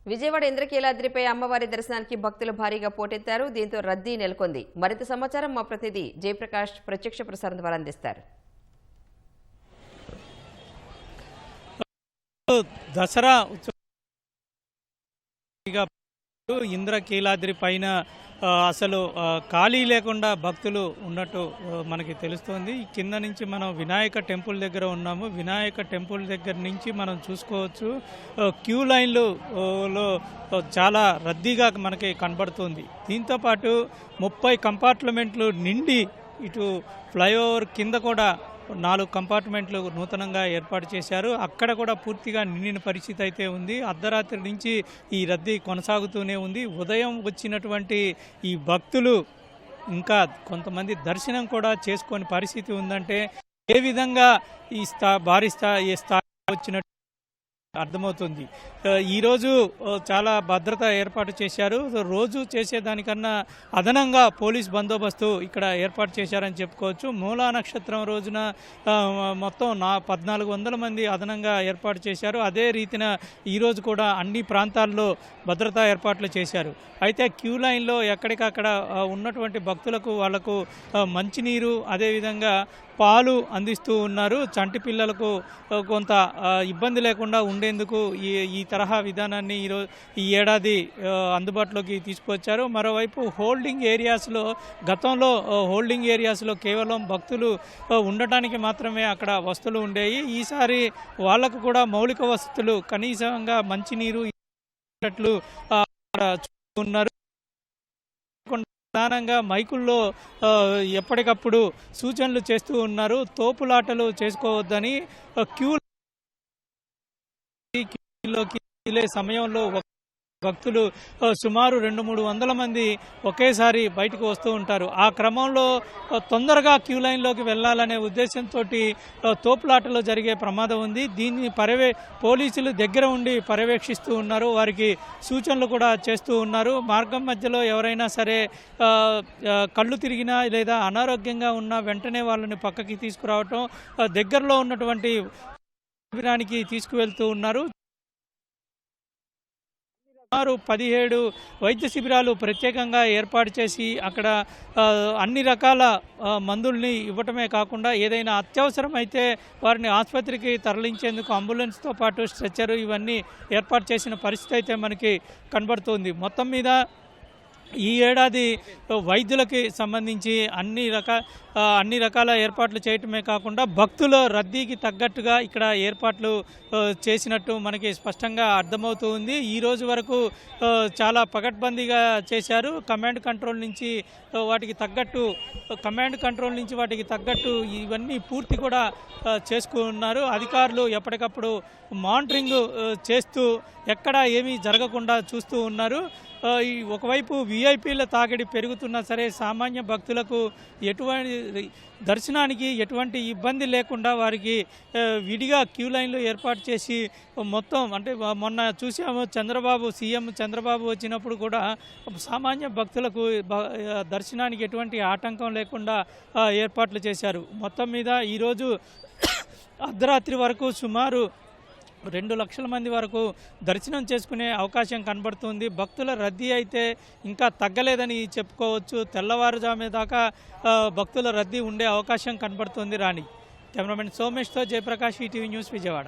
విజయవాడ ఇంద్రకీలాద్రిపై అమ్మవారి దర్శనానికి భక్తులు భారీగా పోటెత్తారు. దీంతో రద్దీ నెలకొంది. మరింత సమాచారం మా ప్రతినిధి జయప్రకాష్ ప్రత్యక్ష ప్రసారం ద్వారా అందిస్తారు. దసరా ఇంద్రకీలాద్రి పైన అసలు ఖాళీ లేకుండా భక్తులు ఉన్నట్టు మనకి తెలుస్తుంది. కింద నుంచి మనం వినాయక టెంపుల్ దగ్గర ఉన్నాము. వినాయక టెంపుల్ దగ్గర నుంచి మనం చూసుకోవచ్చు క్యూ లైన్లో చాలా రద్దీగా మనకి కనబడుతుంది. దీంతోపాటు 30 కంపార్ట్మెంట్లు నిండి ఇటు ఫ్లైఓవర్ కింద కూడా 4 కంపార్ట్మెంట్లు నూతనంగా ఏర్పాటు చేశారు. అక్కడ కూడా పూర్తిగా నిండిన పరిస్థితి అయితే ఉంది. అర్ధరాత్రి నుంచి ఈ రద్దీ కొనసాగుతూనే ఉంది. ఉదయం వచ్చినటువంటి ఈ భక్తులు ఇంకా కొంతమంది దర్శనం కూడా చేసుకొని పరిస్థితి ఉందంటే ఏ విధంగా ఈ భారీ స్థాయి వచ్చినట్టు అర్థమవుతుంది. ఈరోజు చాలా భద్రత ఏర్పాటు చేశారు. రోజు చేసేదానికన్నా అదనంగా పోలీస్ బందోబస్తు ఇక్కడ ఏర్పాటు చేశారని చెప్పుకోవచ్చు. మూలా నక్షత్రం రోజున మొత్తం 1400 మంది అదనంగా ఏర్పాటు చేశారు. అదే రీతిన ఈరోజు కూడా అన్ని ప్రాంతాల్లో భద్రతా ఏర్పాట్లు చేశారు. అయితే క్యూ లైన్లో ఎక్కడికక్కడ ఉన్నటువంటి భక్తులకు వాళ్లకు మంచినీరు అదేవిధంగా పాలు అందిస్తూ ఉన్నారు. చంటి పిల్లలకు కొంత ఇబ్బంది లేకుండా ఉండేందుకు ఈ తరహా విధానాన్ని ఈ ఏడాది అందుబాటులోకి తీసుకొచ్చారు. మరోవైపు హోల్డింగ్ ఏరియాస్లో గతంలో హోల్డింగ్ ఏరియాస్లో కేవలం భక్తులు ఉండటానికి మాత్రమే అక్కడ వసతులు ఉండేవి. ఈసారి వాళ్లకు కూడా మౌలిక వసతులు కనీసంగా మంచినీరు ఉన్నారు. ప్రధానంగా మైకుల్లో ఎప్పటికప్పుడు సూచనలు చేస్తూ ఉన్నారు. తోపులాటలు చేసుకోవద్దని క్యూలోకి వెళ్ళే సమయంలో భక్తులు సుమారు 200-300 మంది ఒకేసారి బయటకు వస్తూ ఉంటారు. ఆ క్రమంలో తొందరగా క్యూ లైన్లోకి వెళ్లాలనే ఉద్దేశంతో తోపులాటలో జరిగే ప్రమాదం ఉంది. దీన్ని పోలీసులు దగ్గర ఉండి పర్యవేక్షిస్తూ ఉన్నారు. వారికి సూచనలు కూడా చేస్తూ ఉన్నారు. మార్గం మధ్యలో ఎవరైనా సరే కళ్ళు తిరిగినా లేదా అనారోగ్యంగా ఉన్నా వెంటనే వాళ్ళని పక్కకి తీసుకురావటం, దగ్గరలో ఉన్నటువంటి శిబిరానికి తీసుకువెళ్తూ ఉన్నారు. సుమారు 17 వైద్య శిబిరాలు ప్రత్యేకంగా ఏర్పాటు చేసి అక్కడ అన్ని రకాల మందుల్ని ఇవ్వటమే కాకుండా ఏదైనా అత్యవసరం అయితే వారిని ఆసుపత్రికి తరలించేందుకు అంబులెన్స్తో పాటు స్ట్రెచ్చర్ ఇవన్నీ ఏర్పాటు చేసిన పరిస్థితి అయితే మనకి కనబడుతుంది. మొత్తం మీద ఈ ఏడాది వైద్యులకి సంబంధించి అన్ని రకాల ఏర్పాట్లు చేయటమే కాకుండా భక్తుల రద్దీకి తగ్గట్టుగా ఇక్కడ ఏర్పాట్లు చేసినట్టు మనకి స్పష్టంగా అర్థమవుతూ ఉంది. ఈ రోజు వరకు చాలా పకడ్బందీగా చేశారు. కమాండ్ కంట్రోల్ నుంచి వాటికి తగ్గట్టు ఇవన్నీ పూర్తి కూడా చేసుకున్నారు. అధికారులు ఎప్పటికప్పుడు మానిటరింగ్ చేస్తూ ఎక్కడా ఏమీ జరగకుండా చూస్తూ ఉన్నారు. ఒకవైపు విఐపీల తాకిడి పెరుగుతున్నా సరే సామాన్య భక్తులకు దర్శనానికి ఎటువంటి ఇబ్బంది లేకుండా వారికి విడిగా క్యూ లైన్లు ఏర్పాటు చేసి మొత్తం అంటే మొన్న చూసాము సీఎం చంద్రబాబు వచ్చినప్పుడు కూడా సామాన్య భక్తులకు దర్శనానికి ఎటువంటి ఆటంకం లేకుండా ఏర్పాట్లు చేశారు. మొత్తం మీద ఈరోజు అర్ధరాత్రి వరకు సుమారు 2 లక్షల మంది వరకు దర్శనం చేసుకునే అవకాశం కనబడుతుంది. భక్తుల రద్దీ అయితే ఇంకా తగ్గలేదని చెప్పుకోవచ్చు. తెల్లవారుజామే దాకా భక్తుల రద్దీ ఉండే అవకాశం కనబడుతుంది. కెమెరామెన్ సోమేష్తో జయప్రకాష్, ఈటీవీ న్యూస్, విజయవాడ.